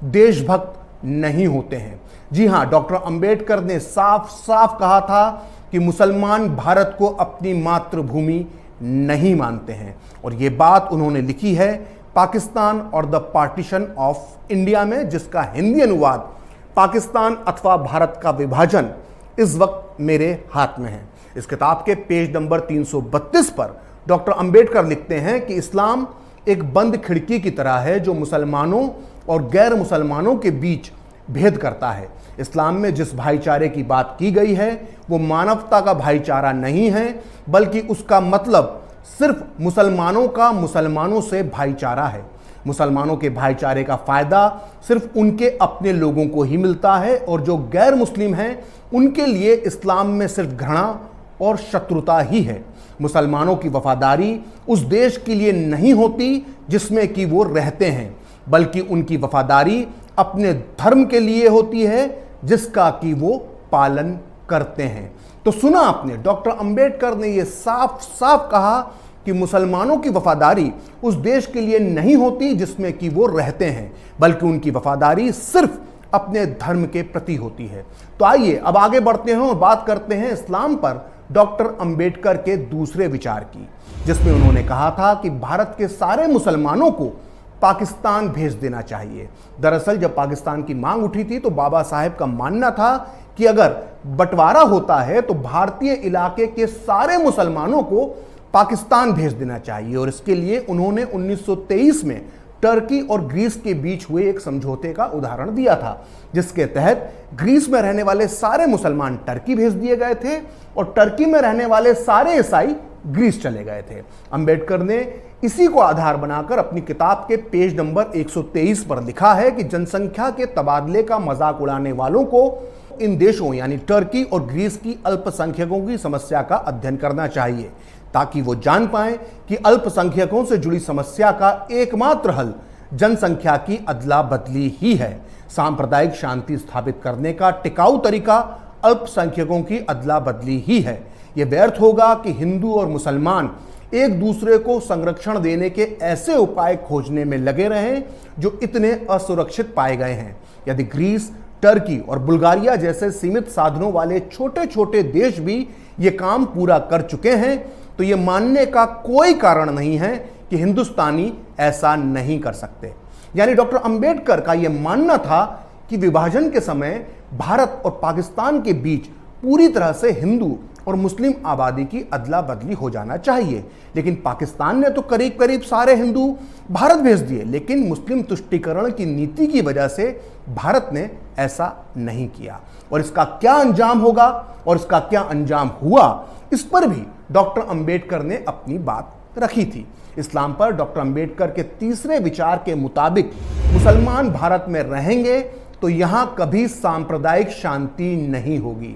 देशभक्त नहीं होते हैं। जी हां, डॉक्टर अंबेडकर ने साफ साफ कहा था कि मुसलमान भारत को अपनी मातृभूमि नहीं मानते हैं, और ये बात उन्होंने लिखी है पाकिस्तान और द पार्टीशन ऑफ इंडिया में, जिसका हिंदी अनुवाद पाकिस्तान अथवा भारत का विभाजन इस वक्त मेरे हाथ में है। इस किताब के पेज नंबर 332 पर डॉक्टर अंबेडकर लिखते हैं कि इस्लाम एक बंद खिड़की की तरह है जो मुसलमानों और गैर मुसलमानों के बीच भेद करता है। इस्लाम में जिस भाईचारे की बात की गई है वो मानवता का भाईचारा नहीं है, बल्कि उसका मतलब सिर्फ मुसलमानों का मुसलमानों से भाईचारा है। मुसलमानों के भाईचारे का फायदा सिर्फ उनके अपने लोगों को ही मिलता है, और जो गैर मुस्लिम हैं उनके लिए इस्लाम में सिर्फ घृणा और शत्रुता ही है। मुसलमानों की वफादारी उस देश के लिए नहीं होती जिसमें कि वो रहते हैं, बल्कि उनकी वफादारी अपने धर्म के लिए होती है जिसका कि वो पालन करते हैं। तो सुना आपने, डॉक्टर अंबेडकर ने यह साफ साफ कहा कि मुसलमानों की वफादारी उस देश के लिए नहीं होती जिसमें कि वो रहते हैं, बल्कि उनकी वफादारी सिर्फ अपने धर्म के प्रति होती है। तो आइए अब आगे बढ़ते हैं और बात करते हैं इस्लाम पर डॉक्टर अंबेडकर के दूसरे विचार की, जिसमें उन्होंने कहा था कि भारत के सारे मुसलमानों को पाकिस्तान भेज देना चाहिए। दरअसल जब पाकिस्तान की मांग उठी थी तो बाबा साहेब का मानना था कि अगर बंटवारा होता है तो भारतीय इलाके के सारे मुसलमानों को पाकिस्तान भेज देना चाहिए, और इसके लिए उन्होंने 1923 में टर्की और ग्रीस के बीच हुए एक समझौते का उदाहरण दिया था, जिसके तहत ग्रीस में रहने वाले सारे मुसलमान टर्की भेज दिए गए थे और टर्की में रहने वाले सारे ईसाई ग्रीस चले गए थे। अंबेडकर ने इसी को आधार बनाकर अपनी किताब के पेज नंबर 123 पर लिखा है कि जनसंख्या के तबादले का मजाक उड़ाने वालों को इन देशों यानी टर्की और ग्रीस की अल्पसंख्यकों की समस्या का अध्ययन करना चाहिए, ताकि वो जान पाएं कि अल्पसंख्यकों से जुड़ी समस्या का एकमात्र हल जनसंख्या की अदला बदली ही है। सांप्रदायिक शांति स्थापित करने का टिकाऊ तरीका अल्पसंख्यकों की अदला बदली ही है। यह व्यर्थ होगा कि हिंदू और मुसलमान एक दूसरे को संरक्षण देने के ऐसे उपाय खोजने में लगे रहें जो इतने असुरक्षित पाए गए हैं। यदि ग्रीस, टर्की और बुल्गारिया जैसे सीमित साधनों वाले छोटे छोटे देश भी ये काम पूरा कर चुके हैं, तो ये मानने का कोई कारण नहीं है कि हिंदुस्तानी ऐसा नहीं कर सकते। यानी डॉक्टर अंबेडकर का यह मानना था कि विभाजन के समय भारत और पाकिस्तान के बीच पूरी तरह से हिंदू और मुस्लिम आबादी की अदला बदली हो जाना चाहिए। लेकिन पाकिस्तान ने तो करीब करीब सारे हिंदू भारत भेज दिए, लेकिन मुस्लिम तुष्टीकरण की नीति की वजह से भारत ने ऐसा नहीं किया। और इसका क्या अंजाम होगा और इसका क्या अंजाम हुआ, इस पर भी डॉक्टर अंबेडकर ने अपनी बात रखी थी। इस्लाम पर डॉक्टर अंबेडकर के तीसरे विचार के मुताबिक मुसलमान भारत में रहेंगे तो यहां कभी सांप्रदायिक शांति नहीं होगी।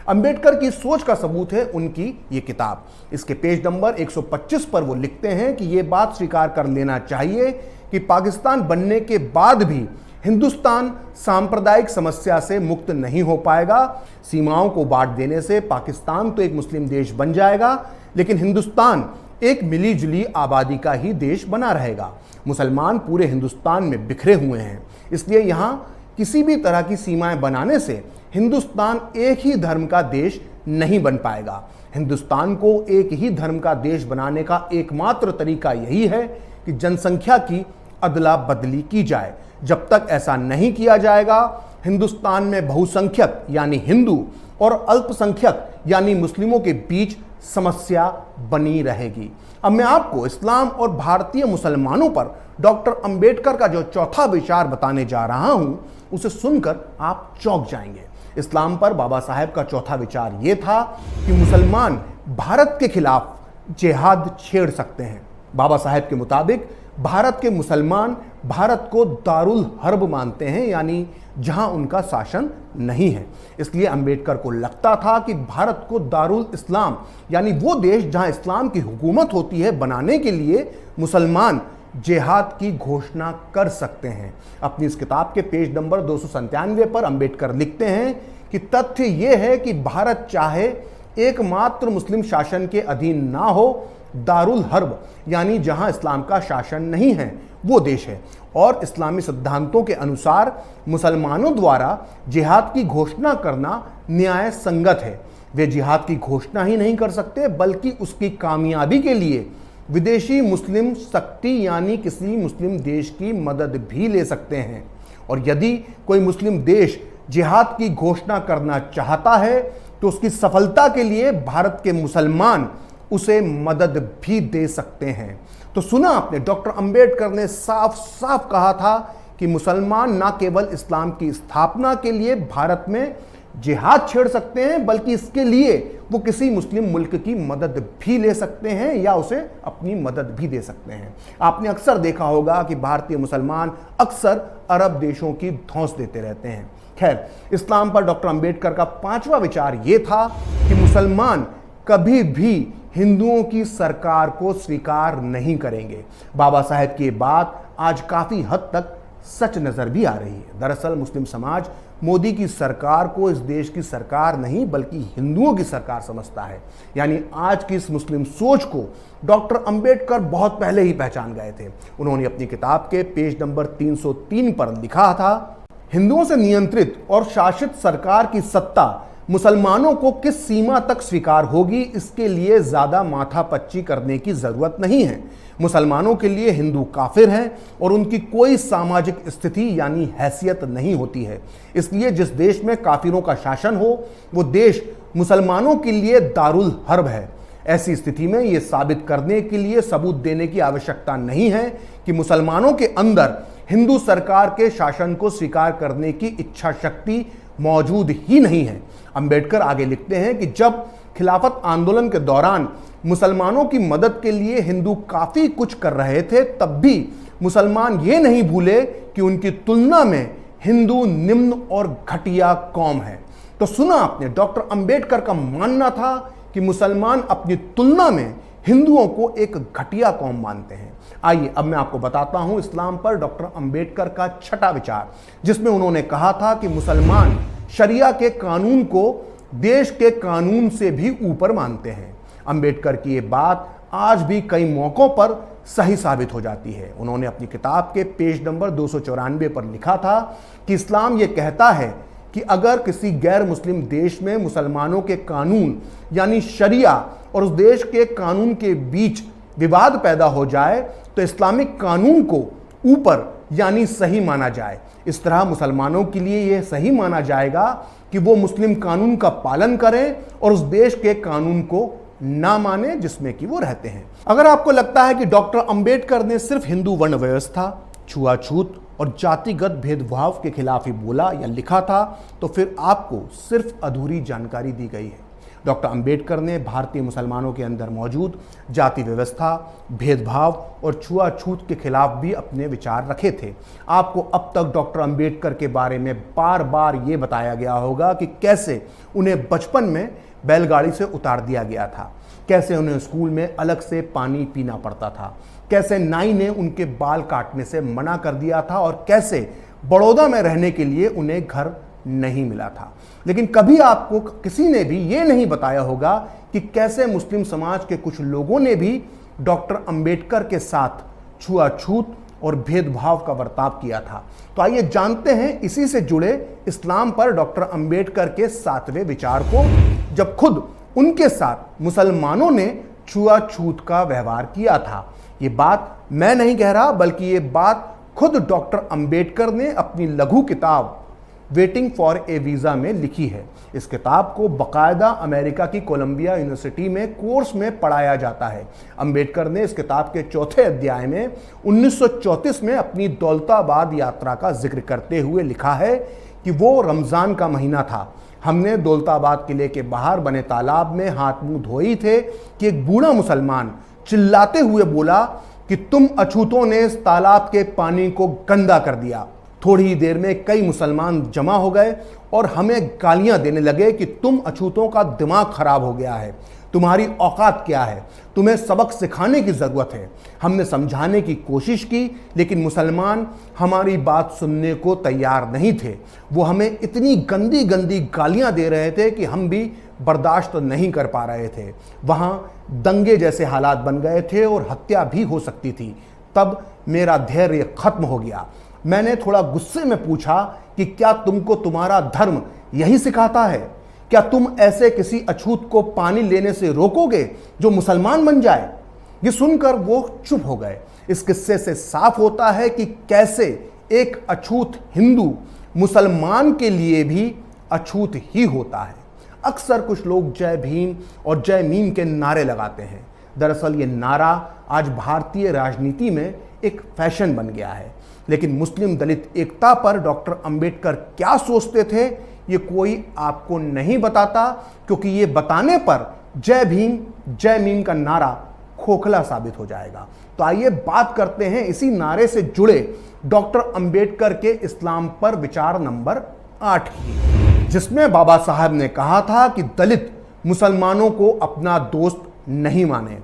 अंबेडकर की सोच का सबूत है उनकी ये किताब। इसके पेज नंबर 125 पर वो लिखते हैं कि ये बात स्वीकार कर लेना चाहिए कि पाकिस्तान बनने के बाद भी हिंदुस्तान सांप्रदायिक समस्या से मुक्त नहीं हो पाएगा। सीमाओं को बांट देने से पाकिस्तान तो एक मुस्लिम देश बन जाएगा, लेकिन हिंदुस्तान एक मिली जुली आबादी का ही देश बना रहेगा। मुसलमान पूरे हिंदुस्तान में बिखरे हुए हैं, इसलिए यहाँ किसी भी तरह की सीमाएं बनाने से हिंदुस्तान एक ही धर्म का देश नहीं बन पाएगा। हिंदुस्तान को एक ही धर्म का देश बनाने का एकमात्र तरीका यही है कि जनसंख्या की अदला बदली की जाए। जब तक ऐसा नहीं किया जाएगा, हिंदुस्तान में बहुसंख्यक यानी हिंदू और अल्पसंख्यक यानी मुस्लिमों के बीच समस्या बनी रहेगी। अब मैं आपको इस्लाम और भारतीय मुसलमानों पर डॉक्टर अंबेडकर का जो चौथा विचार बताने जा रहा हूं, उसे सुनकर आप चौंक जाएंगे। इस्लाम पर बाबा साहेब का चौथा विचार यह था कि मुसलमान भारत के खिलाफ जिहाद छेड़ सकते हैं। बाबा साहेब के मुताबिक भारत के मुसलमान भारत को दारुल हर्ब मानते हैं, यानी जहां उनका शासन नहीं है। इसलिए अंबेडकर को लगता था कि भारत को दारुल इस्लाम यानी वो देश जहां इस्लाम की हुकूमत होती है बनाने के लिए मुसलमान जिहाद की घोषणा कर सकते हैं। अपनी इस किताब के पेज नंबर 297 पर अंबेडकर लिखते हैं कि तथ्य यह है कि भारत चाहे एकमात्र मुस्लिम शासन के अधीन ना हो दारुल हर्ब यानी जहां इस्लाम का शासन नहीं है वो देश है। और इस्लामी सिद्धांतों के अनुसार मुसलमानों द्वारा जिहाद की घोषणा करना न्याय संगत है। वे जिहाद की घोषणा ही नहीं कर सकते बल्कि उसकी कामयाबी के लिए विदेशी मुस्लिम शक्ति यानी किसी मुस्लिम देश की मदद भी ले सकते हैं। और यदि कोई मुस्लिम देश जिहाद की घोषणा करना चाहता है तो उसकी सफलता के लिए भारत के मुसलमान उसे मदद भी दे सकते हैं। तो सुना आपने, डॉक्टर अंबेडकर ने साफ साफ कहा था कि मुसलमान न केवल इस्लाम की स्थापना के लिए भारत में जिहाद छेड़ सकते हैं बल्कि इसके लिए वो किसी मुस्लिम मुल्क की मदद भी ले सकते हैं या उसे अपनी मदद भी दे सकते हैं। आपने अक्सर देखा होगा कि भारतीय मुसलमान अक्सर अरब देशों की धौंस देते रहते हैं। खैर, इस्लाम पर डॉक्टर अंबेडकर का 5वां विचार ये था कि मुसलमान कभी भी हिंदुओं की सरकार को स्वीकार नहीं करेंगे। बाबा साहेब की बात आज काफी हद तक सच नजर भी आ रही है। दरअसल मुस्लिम समाज मोदी की सरकार को इस देश की सरकार नहीं बल्कि हिंदुओं की सरकार समझता है। यानी आज की इस मुस्लिम सोच को डॉक्टर अंबेडकर बहुत पहले ही पहचान गए थे। उन्होंने अपनी किताब के पेज नंबर 303 पर लिखा था, हिंदुओं से नियंत्रित और शासित सरकार की सत्ता मुसलमानों को किस सीमा तक स्वीकार होगी इसके लिए ज्यादा माथापच्ची करने की जरूरत नहीं है। मुसलमानों के लिए हिंदू काफिर हैं और उनकी कोई सामाजिक स्थिति यानी हैसियत नहीं होती है। इसलिए जिस देश में काफिरों का शासन हो वो देश मुसलमानों के लिए दारुल हर्ब है। ऐसी स्थिति में यह साबित करने के लिए सबूत देने की आवश्यकता नहीं है कि मुसलमानों के अंदर हिंदू सरकार के शासन को स्वीकार करने की इच्छा शक्ति मौजूद ही नहीं है। अंबेडकर आगे लिखते हैं कि जब खिलाफत आंदोलन के दौरान मुसलमानों की मदद के लिए हिंदू काफी कुछ कर रहे थे तब भी मुसलमान ये नहीं भूले कि उनकी तुलना में हिंदू निम्न और घटिया कौम है। तो सुना आपने, डॉक्टर अंबेडकर का मानना था कि मुसलमान अपनी तुलना में हिंदुओं को एक घटिया कौम मानते हैं। आइए अब मैं आपको बताता हूं इस्लाम पर डॉक्टर अंबेडकर का 6वां विचार, जिसमें उन्होंने कहा था कि मुसलमान शरिया के कानून को देश के कानून से भी ऊपर मानते हैं। अंबेडकर की ये बात आज भी कई मौकों पर सही साबित हो जाती है। उन्होंने अपनी किताब के पेज नंबर 294 पर लिखा था कि इस्लाम ये कहता है कि अगर किसी गैर मुस्लिम देश में मुसलमानों के कानून यानी शरिया और उस देश के कानून के बीच विवाद पैदा हो जाए तो इस्लामिक कानून को ऊपर यानी सही माना जाए। इस तरह मुसलमानों के लिए यह सही माना जाएगा कि वो मुस्लिम कानून का पालन करें और उस देश के कानून को ना माने जिसमें कि वो रहते हैं। अगर आपको लगता है कि डॉक्टर अंबेडकर ने सिर्फ हिंदू वर्ण व्यवस्था, छुआछूत और जातिगत भेदभाव के खिलाफ ही बोला या लिखा था तो फिर आपको सिर्फ अधूरी जानकारी दी गई है। डॉक्टर अंबेडकर ने भारतीय मुसलमानों के अंदर मौजूद जाति व्यवस्था, भेदभाव और छुआछूत के खिलाफ भी अपने विचार रखे थे। आपको अब तक डॉक्टर अंबेडकर के बारे में बार बार ये बताया गया होगा कि कैसे उन्हें बचपन में बैलगाड़ी से उतार दिया गया था, कैसे उन्हें स्कूल में अलग से पानी पीना पड़ता था, कैसे नाई ने उनके बाल काटने से मना कर दिया था और कैसे बड़ौदा में रहने के लिए उन्हें घर नहीं मिला था। लेकिन कभी आपको किसी ने भी ये नहीं बताया होगा कि कैसे मुस्लिम समाज के कुछ लोगों ने भी डॉक्टर अंबेडकर के साथ छुआछूत और भेदभाव का बर्ताव किया था। तो आइए जानते हैं इसी से जुड़े इस्लाम पर डॉक्टर अंबेडकर के 7वें विचार को, जब खुद उनके साथ मुसलमानों ने छुआछूत का व्यवहार किया था। ये बात मैं नहीं कह रहा बल्कि ये बात खुद डॉक्टर अंबेडकर ने अपनी लघु किताब वेटिंग फॉर ए वीज़ा में लिखी है। इस किताब को बाकायदा अमेरिका की कोलंबिया यूनिवर्सिटी में कोर्स में पढ़ाया जाता है। अंबेडकर ने इस किताब के 4थे अध्याय में 1934 में अपनी दौलताबाद यात्रा का जिक्र करते हुए लिखा है कि वो रमज़ान का महीना था। हमने दौलताबाद किले के बाहर बने तालाब में हाथ मुंह धोई थे कि एक बूढ़ा मुसलमान चिल्लाते हुए बोला कि तुम अछूतों ने इस तालाब के पानी को गंदा कर दिया। थोड़ी ही देर में कई मुसलमान जमा हो गए और हमें गालियां देने लगे कि तुम अछूतों का दिमाग खराब हो गया है, तुम्हारी औकात क्या है, तुम्हें सबक सिखाने की ज़रूरत है। हमने समझाने की कोशिश की लेकिन मुसलमान हमारी बात सुनने को तैयार नहीं थे। वो हमें इतनी गंदी गंदी गालियां दे रहे थे कि हम भी बर्दाश्त नहीं कर पा रहे थे। वहाँ दंगे जैसे हालात बन गए थे और हत्या भी हो सकती थी। तब मेरा धैर्य खत्म हो गया। मैंने थोड़ा गुस्से में पूछा कि क्या तुमको तुम्हारा धर्म यही सिखाता है? क्या तुम ऐसे किसी अछूत को पानी लेने से रोकोगे जो मुसलमान बन जाए? ये सुनकर वो चुप हो गए। इस किस्से से साफ होता है कि कैसे एक अछूत हिंदू मुसलमान के लिए भी अछूत ही होता है। अक्सर कुछ लोग जय भीम और जय मीम के नारे लगाते हैं। दरअसल ये नारा आज भारतीय राजनीति में एक फैशन बन गया है। लेकिन मुस्लिम दलित एकता पर डॉक्टर अंबेडकर क्या सोचते थे, ये कोई आपको नहीं बताता, क्योंकि ये बताने पर जय भीम जय मीम का नारा खोखला साबित हो जाएगा। तो आइए बात करते हैं इसी नारे से जुड़े डॉक्टर अंबेडकर के इस्लाम पर विचार नंबर 8 की, जिसमें बाबा साहब ने कहा था कि दलित मुसलमानों को अपना दोस्त नहीं माने।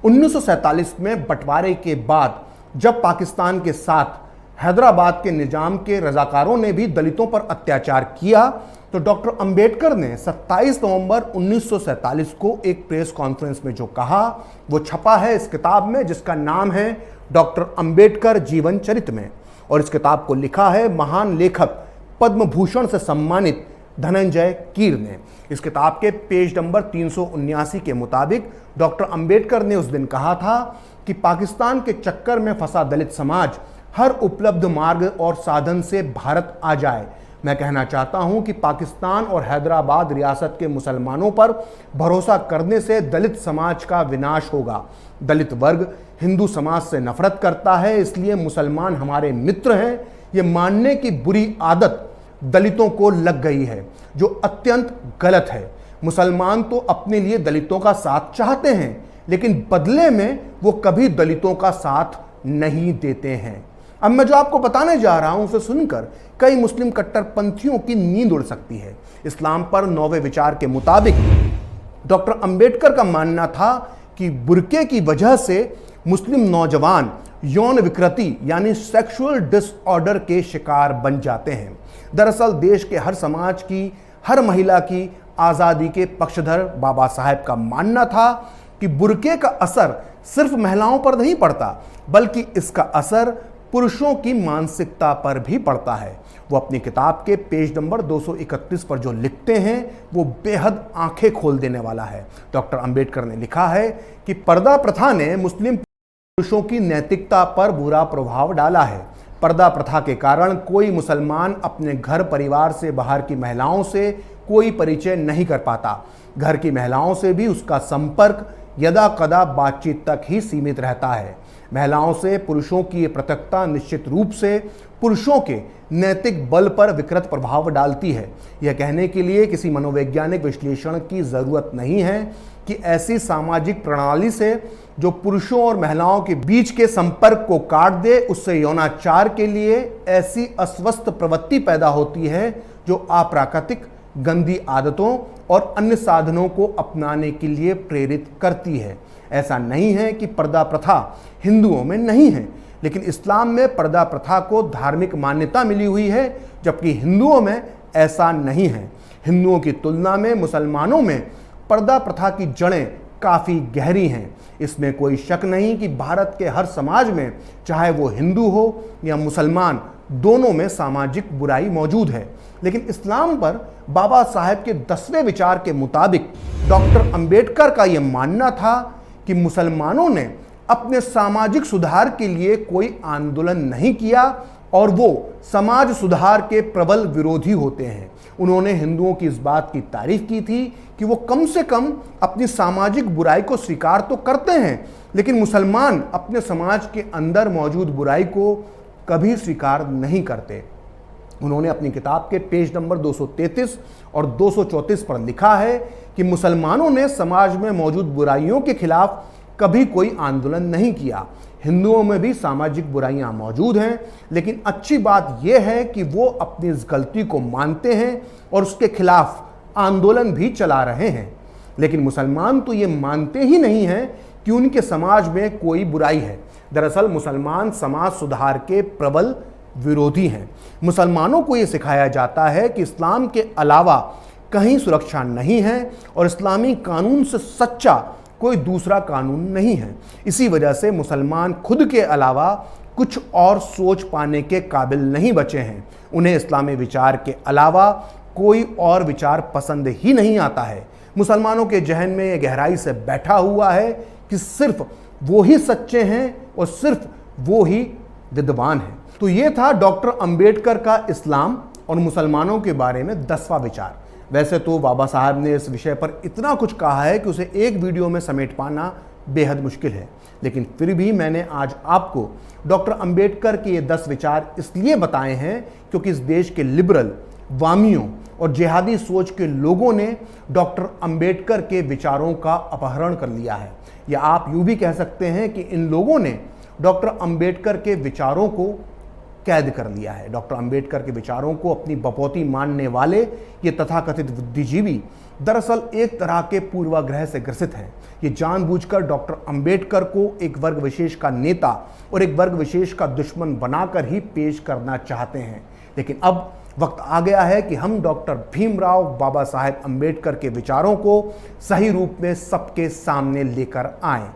1947 में बंटवारे के बाद जब पाकिस्तान के साथ हैदराबाद के निजाम के रजाकारों ने भी दलितों पर अत्याचार किया, तो डॉक्टर अंबेडकर ने 27 नवंबर 1947 को एक प्रेस कॉन्फ्रेंस में जो कहा वो छपा है इस किताब में, जिसका नाम है डॉक्टर अंबेडकर जीवन चरित्र में। और इस किताब को लिखा है महान लेखक पद्म भूषण से सम्मानित धनंजय कीर ने। इस किताब के पेज नंबर 379 के मुताबिक डॉक्टर अंबेडकर ने उस दिन कहा था कि पाकिस्तान के चक्कर में फंसा दलित समाज हर उपलब्ध मार्ग और साधन से भारत आ जाए। मैं कहना चाहता हूं कि पाकिस्तान और हैदराबाद रियासत के मुसलमानों पर भरोसा करने से दलित समाज का विनाश होगा। दलित वर्ग हिंदू समाज से नफरत करता है, इसलिए मुसलमान हमारे मित्र हैं। ये मानने की बुरी आदत दलितों को लग गई है, जो अत्यंत गलत है। मुसलमान तो अपने लिए दलितों का साथ चाहते हैं, लेकिन बदले में वो कभी दलितों का साथ नहीं देते हैं। अब मैं जो आपको बताने जा रहा हूं उसे सुनकर कई मुस्लिम कट्टरपंथियों की नींद उड़ सकती है। इस्लाम पर 9वें विचार के मुताबिक डॉक्टर अंबेडकर का मानना था कि बुर्के की वजह से मुस्लिम नौजवान यौन विकृति यानी सेक्सुअल डिसऑर्डर के शिकार बन जाते हैं। दरअसल देश के हर समाज की, हर महिला की आज़ादी के पक्षधर बाबा साहब का मानना था कि बुर्के का असर सिर्फ महिलाओं पर नहीं पड़ता, बल्कि इसका असर पुरुषों की मानसिकता पर भी पड़ता है। वो अपनी किताब के पेज नंबर 231 पर जो लिखते हैं वो बेहद आंखें खोल देने वाला है। डॉक्टर अंबेडकर ने लिखा है कि पर्दा प्रथा ने मुस्लिम पुरुषों की नैतिकता पर बुरा प्रभाव डाला है। पर्दा प्रथा के कारण कोई मुसलमान अपने घर परिवार से बाहर की महिलाओं से कोई परिचय नहीं कर पाता। घर की महिलाओं से भी उसका संपर्क यदा कदा बातचीत तक ही सीमित रहता है। महिलाओं से पुरुषों की ये पृथकता निश्चित रूप से पुरुषों के नैतिक बल पर विकृत प्रभाव डालती है। यह कहने के लिए किसी मनोवैज्ञानिक विश्लेषण की ज़रूरत नहीं है कि ऐसी सामाजिक प्रणाली से जो पुरुषों और महिलाओं के बीच के संपर्क को काट दे, उससे यौनाचार के लिए ऐसी अस्वस्थ प्रवृत्ति पैदा होती है जो अप्राकृतिक गंदी आदतों और अन्य साधनों को अपनाने के लिए प्रेरित करती है। ऐसा नहीं है कि पर्दा प्रथा हिंदुओं में नहीं है, लेकिन इस्लाम में पर्दा प्रथा को धार्मिक मान्यता मिली हुई है, जबकि हिंदुओं में ऐसा नहीं है। हिंदुओं की तुलना में मुसलमानों में पर्दा प्रथा की जड़ें काफ़ी गहरी हैं। इसमें कोई शक नहीं कि भारत के हर समाज में, चाहे वो हिंदू हो या मुसलमान, दोनों में सामाजिक बुराई मौजूद है। लेकिन इस्लाम पर बाबा साहब के 10वें विचार के मुताबिक डॉक्टर अंबेडकर का यह मानना था कि मुसलमानों ने अपने सामाजिक सुधार के लिए कोई आंदोलन नहीं किया और वो समाज सुधार के प्रबल विरोधी होते हैं। उन्होंने हिंदुओं की इस बात की तारीफ की थी कि वो कम से कम अपनी सामाजिक बुराई को स्वीकार तो करते हैं, लेकिन मुसलमान अपने समाज के अंदर मौजूद बुराई को कभी स्वीकार नहीं करते। उन्होंने अपनी किताब के पेज नंबर 233 और 234 पर लिखा है कि मुसलमानों ने समाज में मौजूद बुराइयों के खिलाफ कभी कोई आंदोलन नहीं किया। हिंदुओं में भी सामाजिक बुराइयां मौजूद हैं, लेकिन अच्छी बात यह है कि वो अपनी इस गलती को मानते हैं और उसके खिलाफ आंदोलन भी चला रहे हैं। लेकिन मुसलमान तो ये मानते ही नहीं हैं कि उनके समाज में कोई बुराई है। दरअसल मुसलमान समाज सुधार के प्रबल विरोधी हैं। मुसलमानों को ये सिखाया जाता है कि इस्लाम के अलावा कहीं सुरक्षा नहीं है और इस्लामी कानून से सच्चा कोई दूसरा कानून नहीं है। इसी वजह से मुसलमान खुद के अलावा कुछ और सोच पाने के काबिल नहीं बचे हैं। उन्हें इस्लामी विचार के अलावा कोई और विचार पसंद ही नहीं आता है। मुसलमानों के जहन में यह गहराई से बैठा हुआ है कि सिर्फ वो ही सच्चे हैं और सिर्फ वो ही विद्वान हैं। तो ये था डॉक्टर अंबेडकर का इस्लाम और मुसलमानों के बारे में 10वां विचार। वैसे तो बाबा साहब ने इस विषय पर इतना कुछ कहा है कि उसे एक वीडियो में समेट पाना बेहद मुश्किल है, लेकिन फिर भी मैंने आज आपको डॉक्टर अंबेडकर के ये 10 विचार इसलिए बताए हैं क्योंकि इस देश के लिबरल, वामियों और जिहादी सोच के लोगों ने डॉक्टर अंबेडकर के विचारों का अपहरण कर लिया है। या आप यूं भी कह सकते हैं कि इन लोगों ने डॉक्टर अंबेडकर के विचारों को कैद कर लिया है। डॉक्टर अंबेडकर के विचारों को अपनी बपौती मानने वाले ये तथाकथित बुद्धिजीवी दरअसल एक तरह के पूर्वाग्रह से ग्रसित हैं। ये जानबूझकर डॉक्टर अंबेडकर को एक वर्ग विशेष का नेता और एक वर्ग विशेष का दुश्मन बनाकर ही पेश करना चाहते हैं। लेकिन अब वक्त आ गया है कि हम डॉक्टर भीमराव बाबा साहेब अंबेडकर के विचारों को सही रूप में सबके सामने लेकर आएं।